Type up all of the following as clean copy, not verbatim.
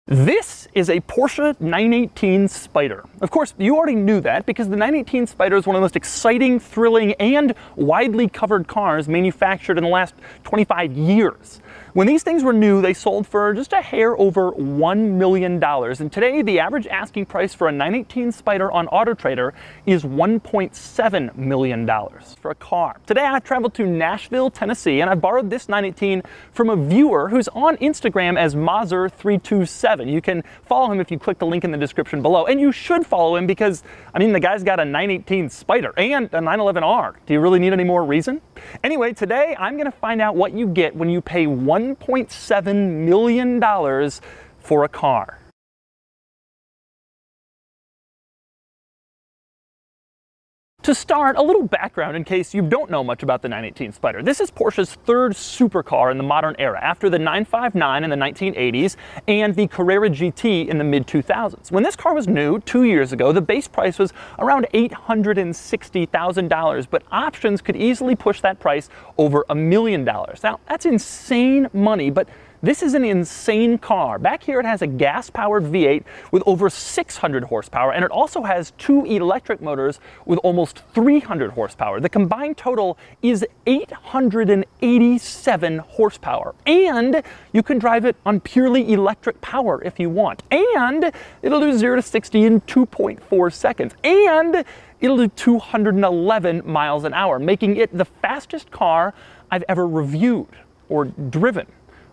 This is a Porsche 918 Spyder. Of course, you already knew that because the 918 Spyder is one of the most exciting, thrilling, and widely covered cars manufactured in the last 25 years. When these things were new, they sold for just a hair over $1 million. And today, the average asking price for a 918 Spyder on AutoTrader is $1.7 million for a car. Today, I traveled to Nashville, Tennessee, and I borrowed this 918 from a viewer who's on Instagram as Mazur327. You can follow him if you click the link in the description below. And you should follow him because, I mean, the guy's got a 918 Spyder and a 911R. Do you really need any more reason? Anyway, today I'm going to find out what you get when you pay $1.7 million for a car. To start, a little background in case you don't know much about the 918 Spyder. This is Porsche's third supercar in the modern era, after the 959 in the 1980s and the Carrera GT in the mid-2000s. When this car was new 2 years ago, the base price was around $860,000, but options could easily push that price over $1 million. Now, that's insane money, but this is an insane car. Back here it has a gas-powered V8 with over 600 horsepower, and it also has two electric motors with almost 300 horsepower. The combined total is 887 horsepower, and you can drive it on purely electric power if you want, and it'll do 0 to 60 in 2.4 seconds, and it'll do 211 miles an hour, making it the fastest car I've ever reviewed or driven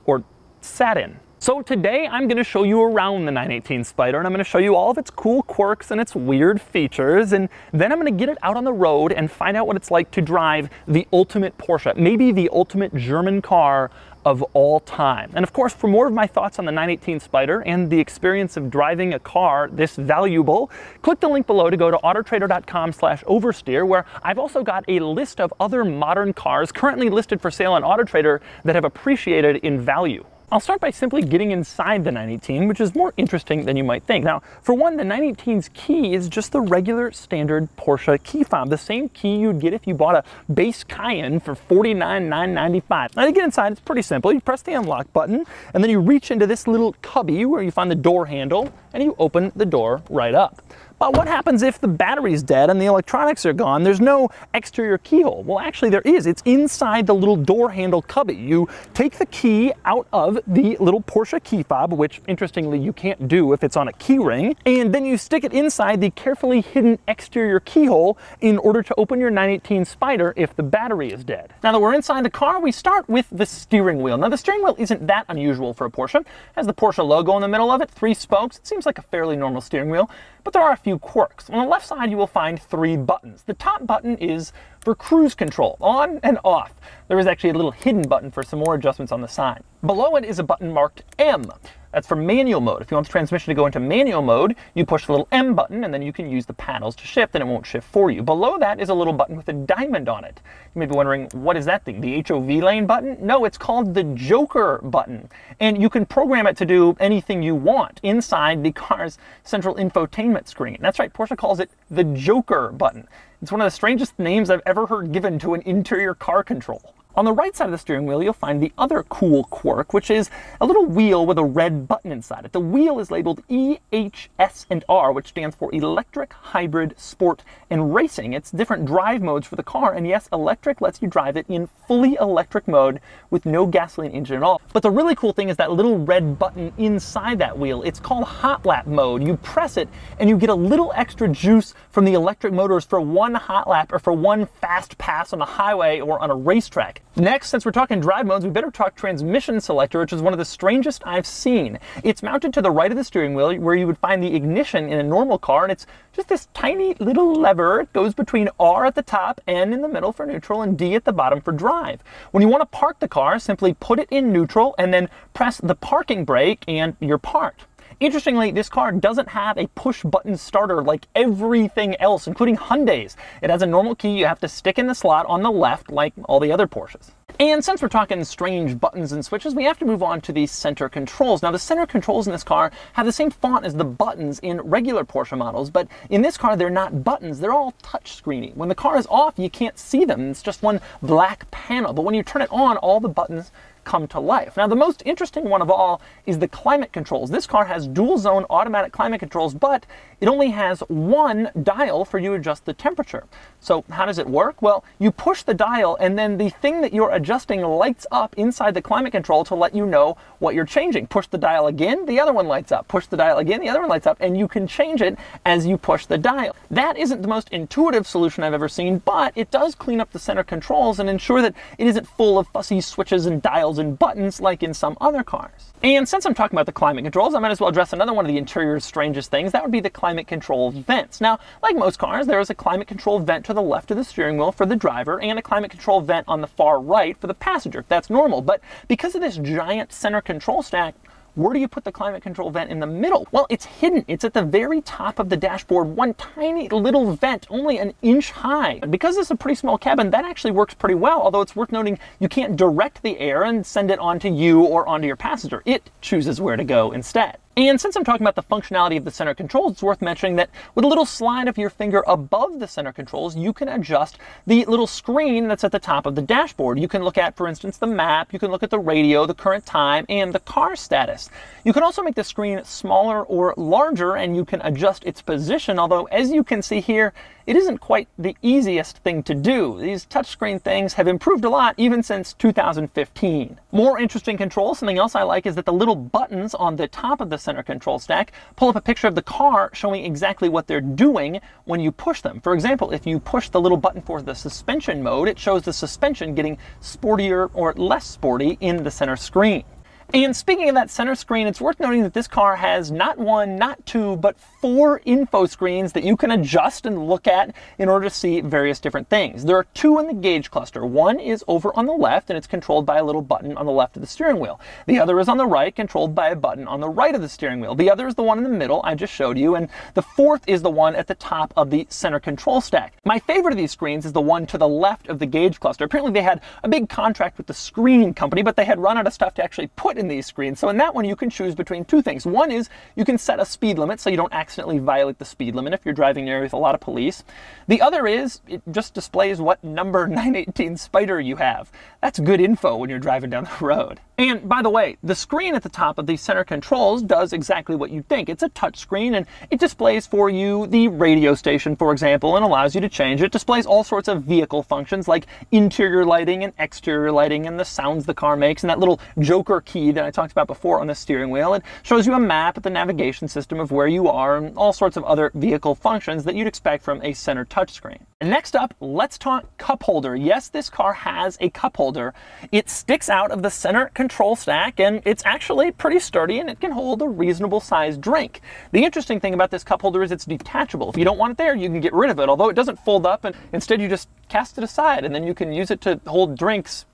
or sat in. So today I'm going to show you around the 918 Spyder, and I'm going to show you all of its cool quirks and its weird features, and then I'm going to get it out on the road and find out what it's like to drive the ultimate Porsche, maybe the ultimate German car of all time. And of course, for more of my thoughts on the 918 Spyder and the experience of driving a car this valuable, click the link below to go to autotrader.com/oversteer, where I've also got a list of other modern cars currently listed for sale on AutoTrader that have appreciated in value. I'll start by simply getting inside the 918, which is more interesting than you might think. Now, for one, the 918's key is just the regular standard Porsche key fob, the same key you'd get if you bought a base Cayenne for $49,995. Now, to get inside, it's pretty simple. You press the unlock button, and then you reach into this little cubby where you find the door handle, and you open the door right up. But what happens if the battery's dead and the electronics are gone? There's no exterior keyhole. Well, actually there is. It's inside the little door handle cubby. You take the key out of the little Porsche key fob, which interestingly you can't do if it's on a key ring, and then you stick it inside the carefully hidden exterior keyhole in order to open your 918 Spyder if the battery is dead. Now that we're inside the car, we start with the steering wheel. Now the steering wheel isn't that unusual for a Porsche. It has the Porsche logo in the middle of it, 3 spokes. It seems like a fairly normal steering wheel, but there are a few quirks. On the left side, you will find 3 buttons. The top button is for cruise control, on and off. There is actually a little hidden button for some more adjustments on the side. Below it is a button marked M. That's for manual mode. If you want the transmission to go into manual mode, you push the little M button, and then you can use the paddles to shift, and it won't shift for you. Below that is a little button with a diamond on it. You may be wondering, what is that thing? The HOV lane button? No, it's called the Joker button. And you can program it to do anything you want inside the car's central infotainment screen. That's right, Porsche calls it the Joker button. It's one of the strangest names I've ever heard given to an interior car control. On the right side of the steering wheel, you'll find the other cool quirk, which is a little wheel with a red button inside it. The wheel is labeled EHS&R, which stands for Electric, Hybrid, Sport, and Racing. It's different drive modes for the car, and yes, electric lets you drive it in fully electric mode with no gasoline engine at all. But the really cool thing is that little red button inside that wheel. It's called Hot Lap mode. You press it, and you get a little extra juice from the electric motors for one hot lap or for one fast pass on the highway or on a racetrack. Next, since we're talking drive modes, we better talk transmission selector, which is one of the strangest I've seen. It's mounted to the right of the steering wheel where you would find the ignition in a normal car, and it's just this tiny little lever. It goes between R at the top, N in the middle for neutral, and D at the bottom for drive. When you want to park the car, simply put it in neutral and then press the parking brake and you're parked. Interestingly, this car doesn't have a push-button starter like everything else, including Hyundai's. It has a normal key you have to stick in the slot on the left like all the other Porsches. And since we're talking strange buttons and switches, we have to move on to the center controls. Now, the center controls in this car have the same font as the buttons in regular Porsche models, but in this car, they're not buttons. They're all touchscreeny. When the car is off, you can't see them. It's just one black panel. But when you turn it on, all the buttons come to life. Now, the most interesting one of all is the climate controls. This car has dual zone automatic climate controls, but it only has one dial for you to adjust the temperature. So how does it work? Well, you push the dial and then the thing that you're adjusting lights up inside the climate control to let you know what you're changing. Push the dial again, the other one lights up. Push the dial again, the other one lights up, and you can change it as you push the dial. That isn't the most intuitive solution I've ever seen, but it does clean up the center controls and ensure that it isn't full of fussy switches and dials and buttons like in some other cars. And since I'm talking about the climate controls, I might as well address another one of the interior's strangest things. That would be the climate control vents. Now, like most cars, there is a climate control vent to the left of the steering wheel for the driver and a climate control vent on the far right for the passenger. That's normal, but because of this giant center control stack, where do you put the climate control vent in the middle? Well, it's hidden. It's at the very top of the dashboard, one tiny little vent, only an inch high. And because this is a pretty small cabin, that actually works pretty well, although it's worth noting you can't direct the air and send it onto you or onto your passenger. It chooses where to go instead. And since I'm talking about the functionality of the center controls, it's worth mentioning that with a little slide of your finger above the center controls, you can adjust the little screen that's at the top of the dashboard. You can look at, for instance, the map, you can look at the radio, the current time, and the car status. You can also make the screen smaller or larger, and you can adjust its position, although as you can see here, it isn't quite the easiest thing to do. These touchscreen things have improved a lot even since 2015. More interesting controls, something else I like is that the little buttons on the top of the center control stack pull up a picture of the car showing exactly what they're doing when you push them. For example, if you push the little button for the suspension mode, it shows the suspension getting sportier or less sporty in the center screen. And speaking of that center screen, it's worth noting that this car has not one, not two, but 4 info screens that you can adjust and look at in order to see various different things. There are 2 in the gauge cluster. One is over on the left, and it's controlled by a little button on the left of the steering wheel. The other is on the right, controlled by a button on the right of the steering wheel. The other is the one in the middle I just showed you, and the 4th is the one at the top of the center control stack. My favorite of these screens is the one to the left of the gauge cluster. Apparently they had a big contract with the screen company, but they had run out of stuff to actually put in these screens. So in that one, you can choose between 2 things. One is you can set a speed limit so you don't accidentally violate the speed limit if you're driving near with a lot of police. The other is it just displays what number 918 Spyder you have. That's good info when you're driving down the road. And by the way, the screen at the top of the center controls does exactly what you'd think. It's a touch screen, and it displays for you the radio station, for example, and allows you to change it. It displays all sorts of vehicle functions like interior lighting and exterior lighting and the sounds the car makes, and that little joker key that I talked about before on the steering wheel. It shows you a map at the navigation system of where you are and all sorts of other vehicle functions that you'd expect from a center touchscreen. And next up, let's talk cup holder. Yes, this car has a cup holder. It sticks out of the center control stack, and it's actually pretty sturdy, and it can hold a reasonable sized drink. The interesting thing about this cup holder is it's detachable. If you don't want it there, you can get rid of it, although it doesn't fold up, and instead you just cast it aside, and then you can use it to hold drinks,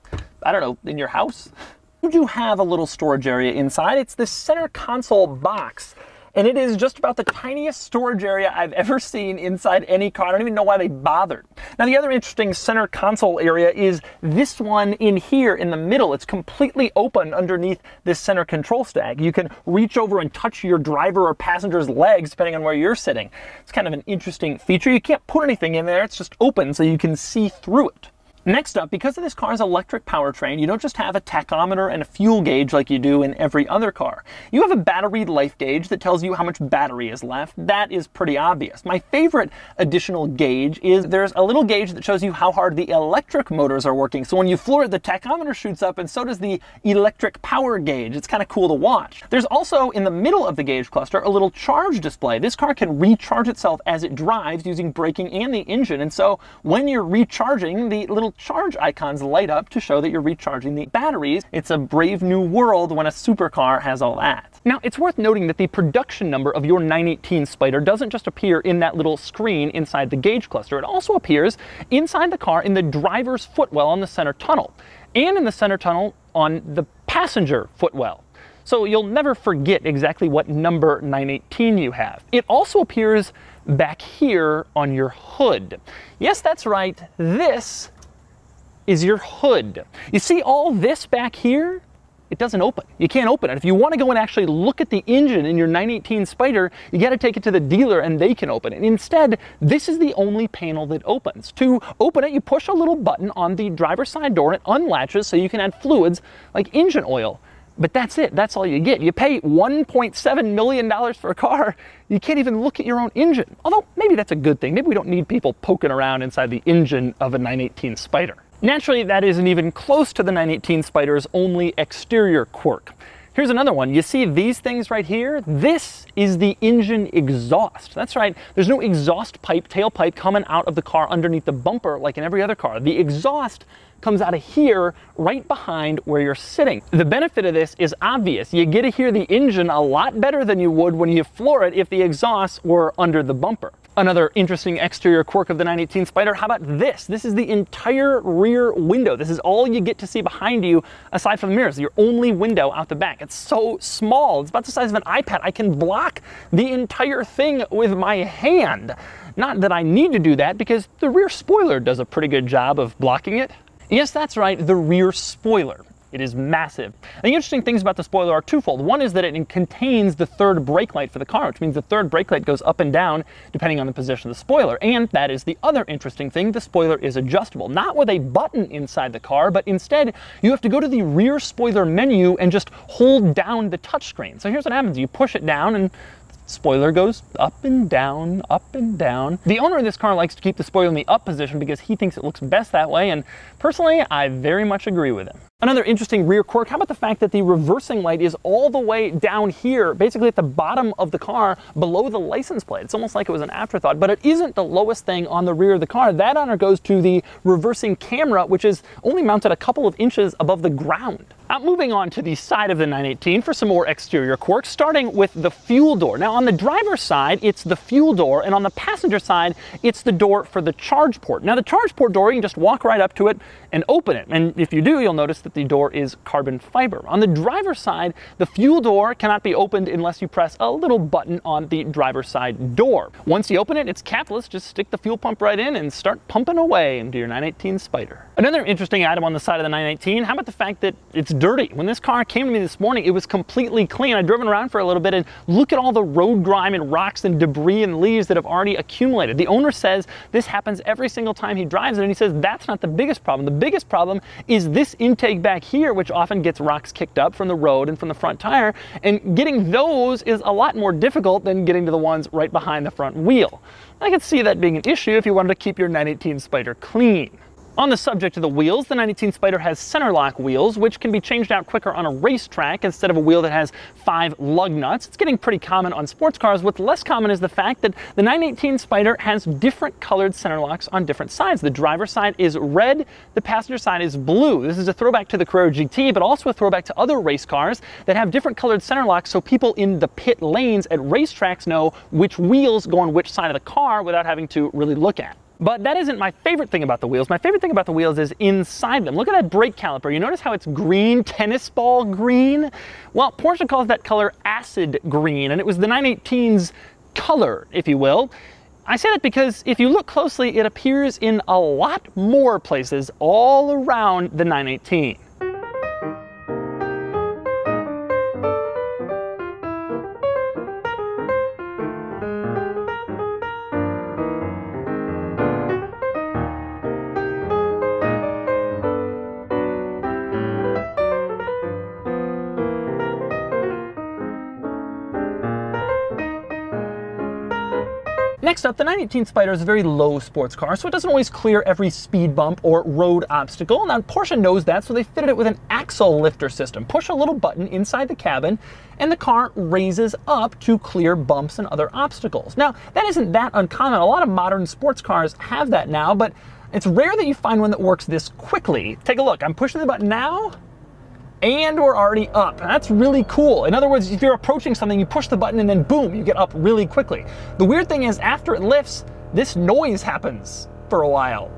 I don't know, in your house. You do have a little storage area inside. It's the center console box, and it is just about the tiniest storage area I've ever seen inside any car. I don't even know why they bothered. Now, the other interesting center console area is this one in here in the middle. It's completely open underneath this center control stack. You can reach over and touch your driver or passenger's legs depending on where you're sitting. It's kind of an interesting feature. You can't put anything in there. It's just open so you can see through it. Next up, because of this car's electric powertrain, you don't just have a tachometer and a fuel gauge like you do in every other car. You have a battery life gauge that tells you how much battery is left. That is pretty obvious. My favorite additional gauge is there's a little gauge that shows you how hard the electric motors are working. So when you floor it, the tachometer shoots up, and so does the electric power gauge. It's kind of cool to watch. There's also, in the middle of the gauge cluster, a little charge display. This car can recharge itself as it drives using braking and the engine, and so when you're recharging, the little charge icons light up to show that you're recharging the batteries. It's a brave new world when a supercar has all that. Now, it's worth noting that the production number of your 918 Spyder doesn't just appear in that little screen inside the gauge cluster. It also appears inside the car in the driver's footwell on the center tunnel, and in the center tunnel on the passenger footwell. So you'll never forget exactly what number 918 you have. It also appears back here on your hood. Yes, that's right. This is your hood. You see all this back here? it doesn't open. You can't open it. If you want to go and actually look at the engine in your 918 Spyder, you got to take it to the dealer and they can open it. Instead, this is the only panel that opens. To open it, you push a little button on the driver's side door, it unlatches so you can add fluids like engine oil. But that's it. That's all you get. You pay $1.7 million for a car. You can't even look at your own engine. Although maybe that's a good thing. Maybe we don't need people poking around inside the engine of a 918 Spyder. Naturally, that isn't even close to the 918 Spyder's only exterior quirk. Here's another one. You see these things right here? This is the engine exhaust. That's right. There's no exhaust pipe, tailpipe coming out of the car underneath the bumper like in every other car. The exhaust comes out of here right behind where you're sitting. The benefit of this is obvious. You get to hear the engine a lot better than you would when you floor it if the exhaust were under the bumper. Another interesting exterior quirk of the 918 Spyder, how about this? This is the entire rear window. This is all you get to see behind you aside from the mirrors, your only window out the back. It's so small. It's about the size of an iPad. I can block the entire thing with my hand. Not that I need to do that because the rear spoiler does a pretty good job of blocking it. Yes, that's right, the rear spoiler. It is massive. And the interesting things about the spoiler are twofold. One is that it contains the third brake light for the car, which means the third brake light goes up and down depending on the position of the spoiler. And that is the other interesting thing, the spoiler is adjustable. Not with a button inside the car, but instead you have to go to the rear spoiler menu and just hold down the touchscreen. So here's what happens, you push it down and spoiler goes up and down, up and down. The owner of this car likes to keep the spoiler in the up position because he thinks it looks best that way, and personally, I very much agree with him. Another interesting rear quirk, how about the fact that the reversing light is all the way down here, basically at the bottom of the car, below the license plate. It's almost like it was an afterthought, but it isn't the lowest thing on the rear of the car. That honor goes to the reversing camera, which is only mounted a couple of inches above the ground. Now, moving on to the side of the 918 for some more exterior quirks, starting with the fuel door. Now, on the driver's side, it's the fuel door, and on the passenger side, it's the door for the charge port. Now, the charge port door, you can just walk right up to it and open it. And if you do, you'll notice that the door is carbon fiber. On the driver's side, the fuel door cannot be opened unless you press a little button on the driver's side door. Once you open it, it's capless. Just stick the fuel pump right in and start pumping away into your 918 Spyder. Another interesting item on the side of the 918, how about the fact that it's dirty? When this car came to me this morning, it was completely clean. I'd driven around for a little bit and look at all the road grime and rocks and debris and leaves that have already accumulated. The owner says this happens every single time he drives it, and he says that's not the biggest problem. The biggest problem is this intake back here, which often gets rocks kicked up from the road and from the front tire, and getting those is a lot more difficult than getting to the ones right behind the front wheel. I could see that being an issue if you wanted to keep your 918 Spyder clean. On the subject of the wheels, the 918 Spyder has center lock wheels, which can be changed out quicker on a racetrack instead of a wheel that has 5 lug nuts. It's getting pretty common on sports cars. What's less common is the fact that the 918 Spyder has different colored center locks on different sides. The driver's side is red, the passenger side is blue. This is a throwback to the Carrera GT, but also a throwback to other race cars that have different colored center locks so people in the pit lanes at racetracks know which wheels go on which side of the car without having to really look at. But that isn't my favorite thing about the wheels. My favorite thing about the wheels is inside them. Look at that brake caliper. You notice how it's green, tennis ball green? Well, Porsche calls that color acid green, and it was the 918's color, if you will. I say that because if you look closely, it appears in a lot more places all around the 918. Next up, the 918 Spyder is a very low sports car, so it doesn't always clear every speed bump or road obstacle. Now, Porsche knows that, so they fitted it with an axle lifter system. Push a little button inside the cabin, and the car raises up to clear bumps and other obstacles. Now, that isn't that uncommon. A lot of modern sports cars have that now, but it's rare that you find one that works this quickly. Take a look. I'm pushing the button now, and we're already up. That's really cool. In other words, if you're approaching something, you push the button and then boom, you get up really quickly. The weird thing is after it lifts, this noise happens for a while.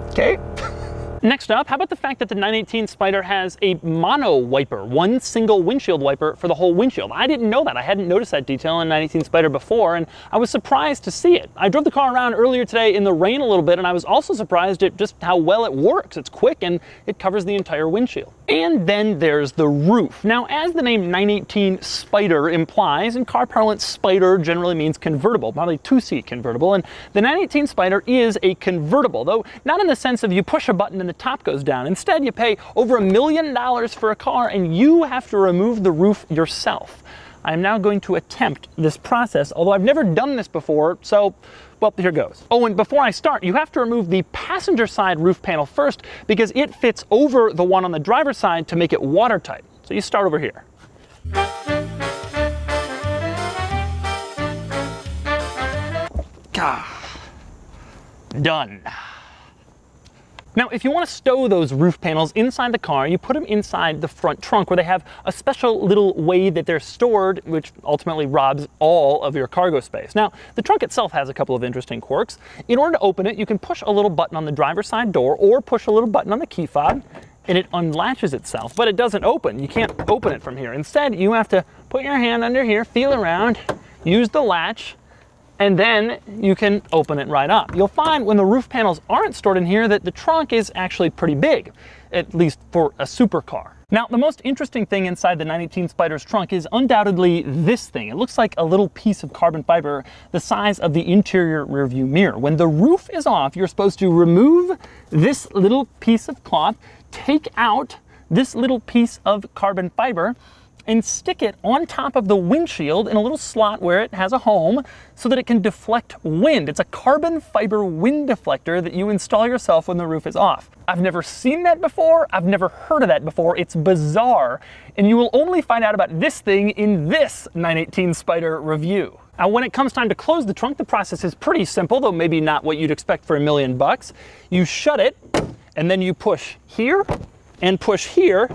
Okay? Next up, how about the fact that the 918 Spyder has a mono wiper, one single windshield wiper for the whole windshield? I didn't know that. I hadn't noticed that detail in 918 Spyder before, and I was surprised to see it. I drove the car around earlier today in the rain a little bit, and I was also surprised at just how well it works. It's quick and it covers the entire windshield. And then there's the roof. Now, as the name 918 Spyder implies, in car parlance, Spyder generally means convertible, probably two-seat convertible, and the 918 Spyder is a convertible, though not in the sense of you push a button and the top goes down. Instead, you pay over $1 million for a car and you have to remove the roof yourself. I am now going to attempt this process, although I've never done this before, so, well, here goes. Oh, and before I start, you have to remove the passenger side roof panel first because it fits over the one on the driver's side to make it watertight. So you start over here. Done. Now, if you want to stow those roof panels inside the car, you put them inside the front trunk where they have a special little way that they're stored, which ultimately robs all of your cargo space. Now, the trunk itself has a couple of interesting quirks. In order to open it, you can push a little button on the driver's side door or push a little button on the key fob and it unlatches itself, but it doesn't open. You can't open it from here. Instead, you have to put your hand under here, feel around, use the latch, and then you can open it right up. You'll find when the roof panels aren't stored in here that the trunk is actually pretty big, at least for a supercar. Now, the most interesting thing inside the 918 Spyder's trunk is undoubtedly this thing. It looks like a little piece of carbon fiber the size of the interior rearview mirror. When the roof is off, you're supposed to remove this little piece of cloth, take out this little piece of carbon fiber, and stick it on top of the windshield in a little slot where it has a home so that it can deflect wind. It's a carbon fiber wind deflector that you install yourself when the roof is off. I've never seen that before. I've never heard of that before. It's bizarre. And you will only find out about this thing in this 918 Spyder review. Now, when it comes time to close the trunk, the process is pretty simple, though maybe not what you'd expect for $1 million. You shut it, and then you push here and push here,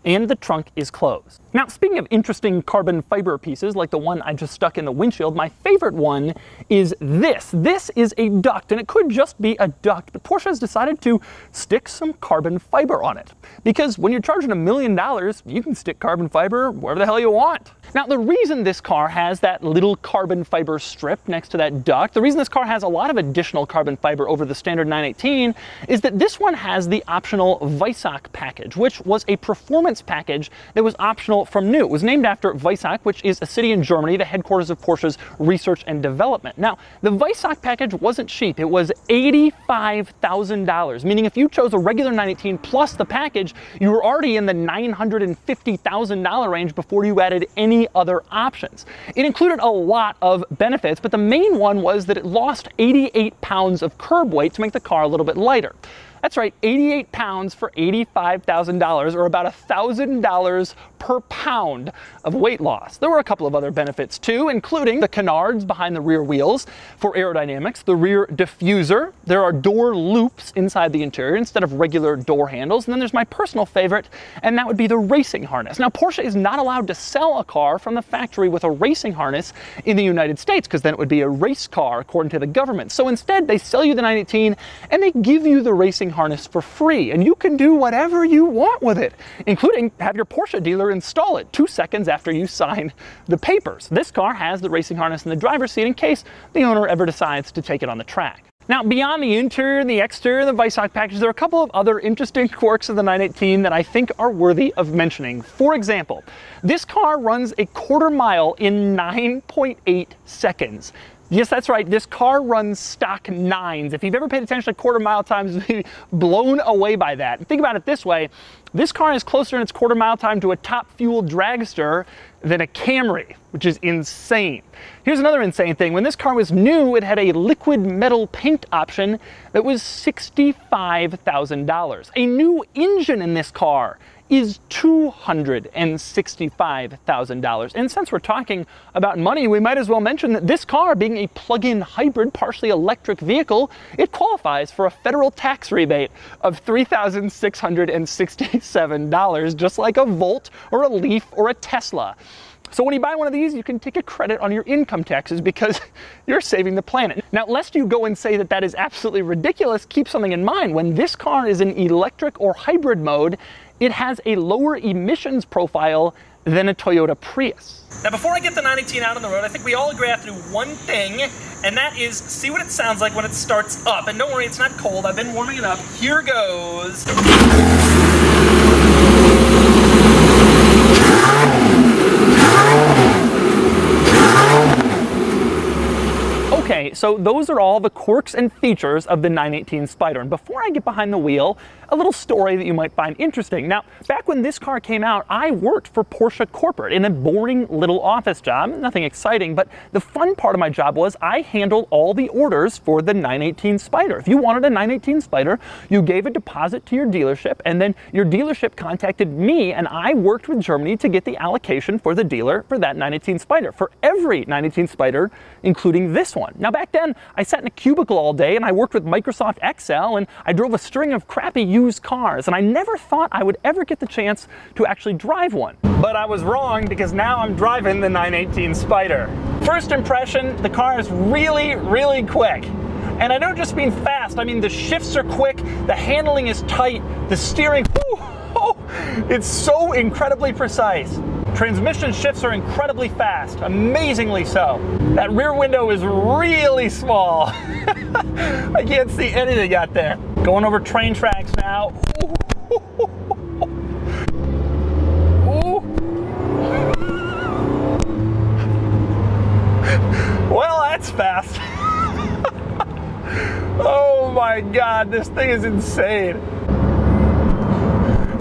and the trunk is closed. Now, speaking of interesting carbon fiber pieces, like the one I just stuck in the windshield, my favorite one is this. This is a duct, and it could just be a duct, but Porsche has decided to stick some carbon fiber on it. Because when you're charging $1 million, you can stick carbon fiber wherever the hell you want. Now, the reason this car has that little carbon fiber strip next to that duct, the reason this car has a lot of additional carbon fiber over the standard 918 is that this one has the optional Weissach package, which was a performance package that was optional from new. It was named after Weissach, which is a city in Germany, the headquarters of Porsche's research and development. Now, the Weissach package wasn't cheap. It was $85,000, meaning if you chose a regular 918 plus the package, you were already in the $950,000 range before you added any other options. It included a lot of benefits, but the main one was that it lost 88 pounds of curb weight to make the car a little bit lighter. That's right, 88 pounds for $85,000, or about $1,000 per pound of weight loss. There were a couple of other benefits too, including the canards behind the rear wheels for aerodynamics, the rear diffuser. There are door loops inside the interior instead of regular door handles. And then there's my personal favorite, and that would be the racing harness. Now, Porsche is not allowed to sell a car from the factory with a racing harness in the United States, because then it would be a race car according to the government. So instead, they sell you the 918 and they give you the racing harness for free, and you can do whatever you want with it, including have your Porsche dealer install it 2 seconds after you sign the papers. This car has the racing harness in the driver's seat in case the owner ever decides to take it on the track. Now, beyond the interior and the exterior of the Weissach package, there are a couple of other interesting quirks of the 918 that I think are worthy of mentioning. For example, this car runs a quarter mile in 9.8 seconds. Yes, that's right, this car runs stock 9s. If you've ever paid attention to quarter mile times, you'll be blown away by that. And think about it this way, this car is closer in its quarter mile time to a top fuel dragster than a Camry, which is insane. Here's another insane thing. When this car was new, it had a liquid metal paint option that was $65,000. A new engine in this car is $265,000. And since we're talking about money, we might as well mention that this car, being a plug-in hybrid, partially electric vehicle, it qualifies for a federal tax rebate of $3,667, just like a Volt or a Leaf or a Tesla. So when you buy one of these, you can take a credit on your income taxes because you're saving the planet. Now, lest you go and say that that is absolutely ridiculous, keep something in mind. When this car is in electric or hybrid mode, it has a lower emissions profile than a Toyota Prius. Now, before I get the 918 out on the road, I think we all agree I have to do one thing, and that is see what it sounds like when it starts up. And don't worry, it's not cold. I've been warming it up. Here goes. Okay, so those are all the quirks and features of the 918 Spyder. And before I get behind the wheel, a little story that you might find interesting. Now, back when this car came out, I worked for Porsche corporate in a boring little office job. Nothing exciting, but the fun part of my job was I handled all the orders for the 918 Spyder. If you wanted a 918 Spyder, you gave a deposit to your dealership, and then your dealership contacted me, and I worked with Germany to get the allocation for the dealer for that 918 Spyder, for every 918 Spyder, including this one. Now, back then, I sat in a cubicle all day, and I worked with Microsoft Excel, and I drove a string of crappy used cars, and I never thought I would ever get the chance to actually drive one. But I was wrong, because now I'm driving the 918 Spyder. First impression, the car is really, really quick. And I don't just mean fast, I mean the shifts are quick, the handling is tight, the steering, it's so incredibly precise. Transmission shifts are incredibly fast, amazingly so. That rear window is really small. I can't see anything out there. Going over train tracks now. Ooh. Well, that's fast. Oh my God, this thing is insane.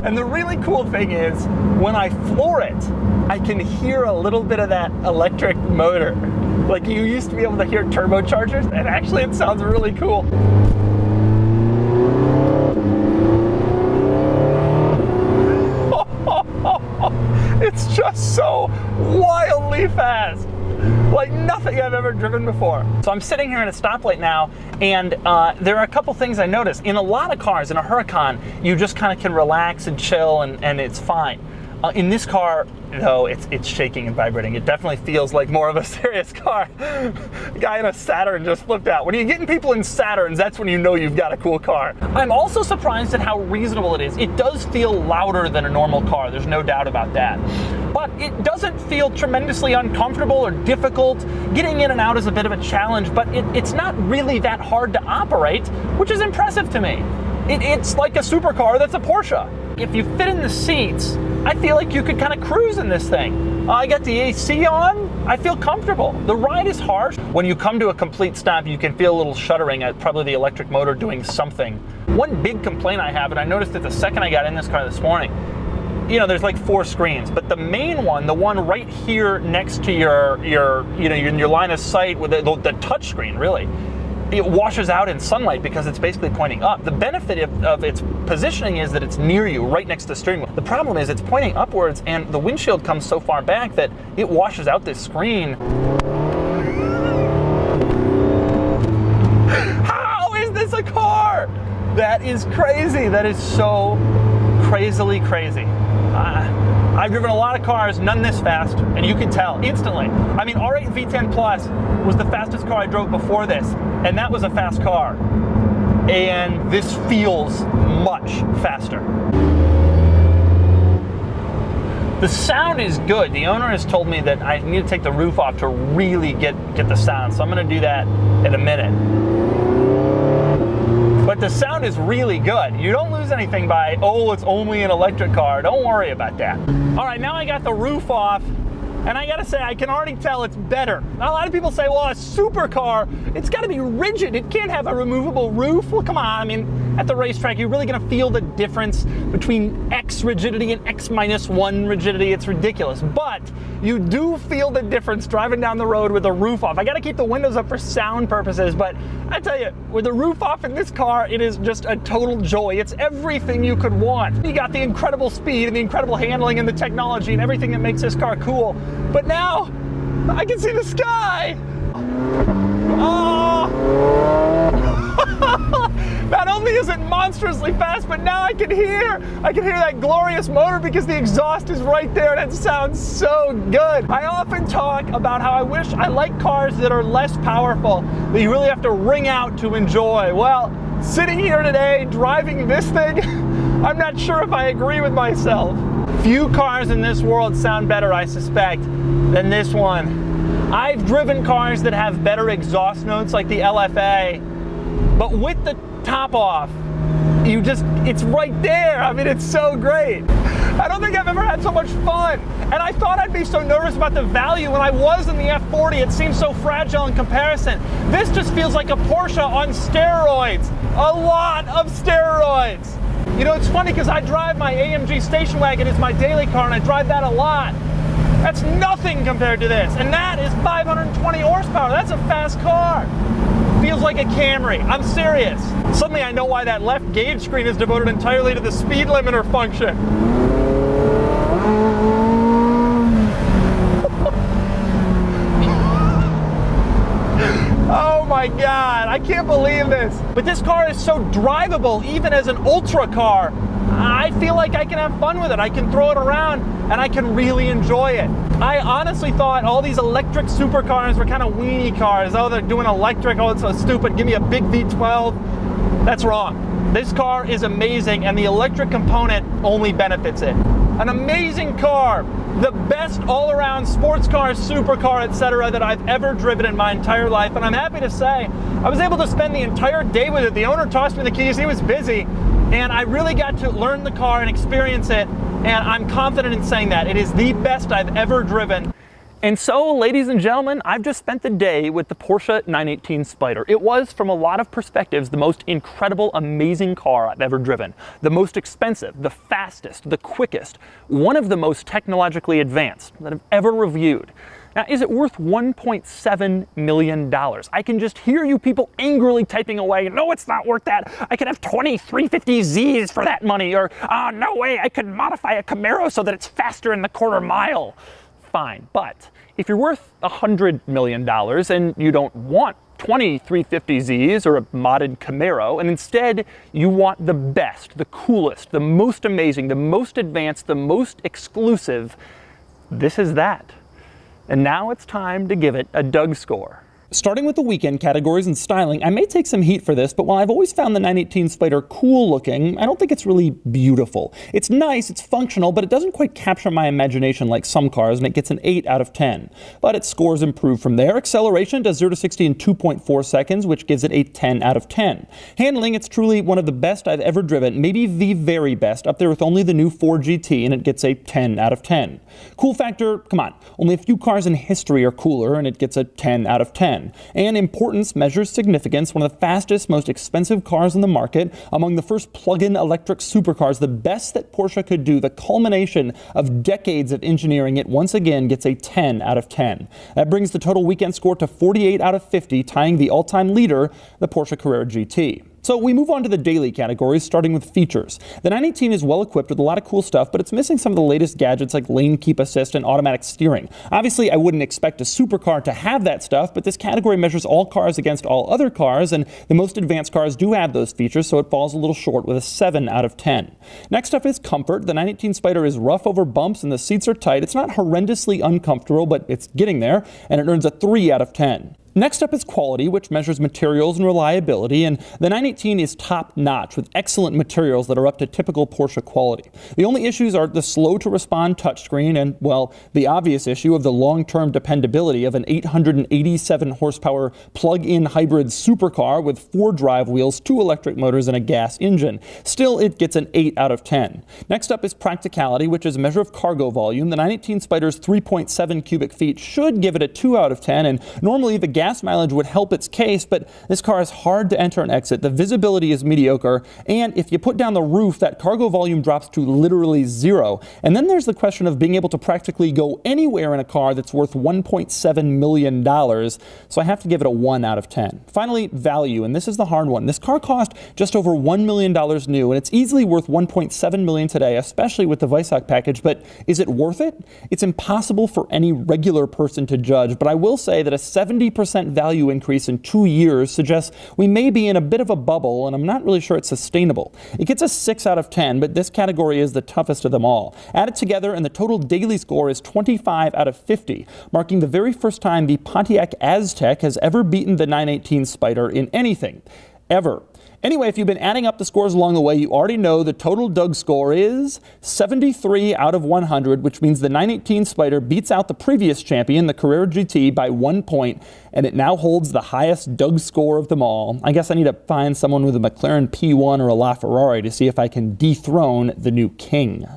And the really cool thing is, when I floor it, I can hear a little bit of that electric motor. Like you used to be able to hear turbochargers, and actually it sounds really cool. It's just so wildly fast. Like nothing I've ever driven before. So I'm sitting here at a stoplight now, and there are a couple things I noticed. In a lot of cars, in a Huracan, you just kind of can relax and chill, and it's fine. In this car, though, it's shaking and vibrating. It definitely feels like more of a serious car. A guy in a Saturn just flipped out. When you're getting people in Saturns, that's when you know you've got a cool car. I'm also surprised at how reasonable it is. It does feel louder than a normal car, there's no doubt about that. But it doesn't feel tremendously uncomfortable or difficult. Getting in and out is a bit of a challenge, but it's not really that hard to operate, which is impressive to me. It's like a supercar that's a Porsche. If you fit in the seats, I feel like you could kind of cruise in this thing. I got the AC on, I feel comfortable. The ride is harsh. When you come to a complete stop, you can feel a little shuddering at probably the electric motor doing something. One big complaint I have, and I noticed it the second I got in this car this morning, you know, there's like 4 screens, but the main one, the one right here next to your line of sight with the touch screen, really, it washes out in sunlight because it's basically pointing up. The benefit of its positioning is that it's near you, right next to the steering wheel. The problem is it's pointing upwards, and the windshield comes so far back that it washes out this screen. How is this a car? That is crazy. That is so crazily crazy. I've driven a lot of cars, none this fast, and you can tell instantly. I mean, R8 V10 Plus was the fastest car I drove before this, and that was a fast car. And this feels much faster. The sound is good. The owner has told me that I need to take the roof off to really get the sound, so I'm gonna do that in a minute. But the sound is really good. You don't lose anything by, oh, it's only an electric car. Don't worry about that. All right, now I got the roof off, and I gotta say, I can already tell it's better. Now, a lot of people say, well, a supercar, it's gotta be rigid. It can't have a removable roof. Well, come on, I mean, at the racetrack, you're really gonna feel the difference between X rigidity and X-1 rigidity. It's ridiculous. But you do feel the difference driving down the road with the roof off. I gotta keep the windows up for sound purposes, but I tell you, with the roof off in this car, it is just a total joy. It's everything you could want. You got the incredible speed and the incredible handling and the technology and everything that makes this car cool. But now, I can see the sky. Oh! Not only is it monstrously fast, but now I can hear that glorious motor because the exhaust is right there and it sounds so good. I often talk about how I wish I like cars that are less powerful, that you really have to wring out to enjoy. Well, sitting here today, driving this thing, I'm not sure if I agree with myself. Few cars in this world sound better, I suspect, than this one. I've driven cars that have better exhaust notes like the LFA, but with the top off, it's right there. I mean, it's so great. I don't think I've ever had so much fun. And I thought I'd be so nervous about the value when I was in the F40. It seems so fragile in comparison. This just feels like a Porsche on steroids. A lot of steroids. You know, it's funny because I drive my AMG station wagon as my daily car, and I drive that a lot. That's nothing compared to this. And that is 520 horsepower. That's a fast car. Feels like a Camry. I'm serious. Suddenly I know why that left gauge screen is devoted entirely to the speed limiter function. Oh my God, I can't believe this. But this car is so drivable, even as an ultra car. I feel like I can have fun with it. I can throw it around and I can really enjoy it. I honestly thought all these electric supercars were kind of weenie cars. Oh, they're doing electric, oh, it's so stupid. Give me a big V12. That's wrong. This car is amazing and the electric component only benefits it. An amazing car. The best all-around sports car, supercar, etc. that I've ever driven in my entire life. And I'm happy to say I was able to spend the entire day with it. The owner tossed me the keys, he was busy. And I really got to learn the car and experience it, and I'm confident in saying that. It is the best I've ever driven. And so, ladies and gentlemen, I've just spent the day with the Porsche 918 Spyder. It was, from a lot of perspectives, the most incredible, amazing car I've ever driven. The most expensive, the fastest, the quickest, one of the most technologically advanced that I've ever reviewed. Now, is it worth $1.7 million? I can just hear you people angrily typing away, no, it's not worth that. I could have 20 350Zs for that money, or no way, I could modify a Camaro so that it's faster in the quarter mile. Fine, but if you're worth $100 million and you don't want 20 350Zs or a modded Camaro, and instead you want the best, the coolest, the most amazing, the most advanced, the most exclusive, this is that. And now it's time to give it a Doug score. Starting with the weekend categories and styling, I may take some heat for this, but while I've always found the 918 Spyder cool looking, I don't think it's really beautiful. It's nice, it's functional, but it doesn't quite capture my imagination like some cars, and it gets an 8 out of 10. But its scores improve from there. Acceleration does 0 to 60 in 2.4 seconds, which gives it a 10 out of 10. Handling, it's truly one of the best I've ever driven, maybe the very best, up there with only the new 4 GT, and it gets a 10 out of 10. Cool factor, come on, only a few cars in history are cooler, and it gets a 10 out of 10. And importance measures significance, one of the fastest, most expensive cars in the market, among the first plug-in electric supercars, the best that Porsche could do, the culmination of decades of engineering, it once again gets a 10 out of 10. That brings the total weekend score to 48 out of 50, tying the all-time leader, the Porsche Carrera GT. So we move on to the daily categories, starting with features. The 918 is well equipped with a lot of cool stuff, but it's missing some of the latest gadgets like lane keep assist and automatic steering. Obviously, I wouldn't expect a supercar to have that stuff, but this category measures all cars against all other cars, and the most advanced cars do have those features, so it falls a little short with a 7 out of 10. Next up is comfort. The 918 Spyder is rough over bumps and the seats are tight. It's not horrendously uncomfortable, but it's getting there, and it earns a 3 out of 10. Next up is quality, which measures materials and reliability, and the 918 is top-notch with excellent materials that are up to typical Porsche quality. The only issues are the slow-to-respond touchscreen and, well, the obvious issue of the long-term dependability of an 887-horsepower plug-in hybrid supercar with 4 drive wheels, 2 electric motors, and a gas engine. Still, it gets an 8 out of 10. Next up is practicality, which is a measure of cargo volume. The 918 Spyder's 3.7 cubic feet should give it a 2 out of 10, and normally the gas gas mileage would help its case, but this car is hard to enter and exit. The visibility is mediocre, and if you put down the roof, that cargo volume drops to literally zero. And then there's the question of being able to practically go anywhere in a car that's worth $1.7 million, so I have to give it a 1 out of 10. Finally, value, and this is the hard one. This car cost just over $1 million new, and it's easily worth $1.7 million today, especially with the Weissach package, but is it worth it? It's impossible for any regular person to judge, but I will say that a 70% value increase in 2 years suggests we may be in a bit of a bubble, and I'm not really sure it's sustainable. It gets a 6 out of 10, but this category is the toughest of them all. Add it together, and the total daily score is 25 out of 50, marking the very first time the Pontiac Aztek has ever beaten the 918 Spyder in anything, ever. Anyway, if you've been adding up the scores along the way, you already know the total Doug score is 73 out of 100, which means the 918 Spyder beats out the previous champion, the Carrera GT, by 1 point, and it now holds the highest Doug score of them all. I guess I need to find someone with a McLaren P1 or a LaFerrari to see if I can dethrone the new king.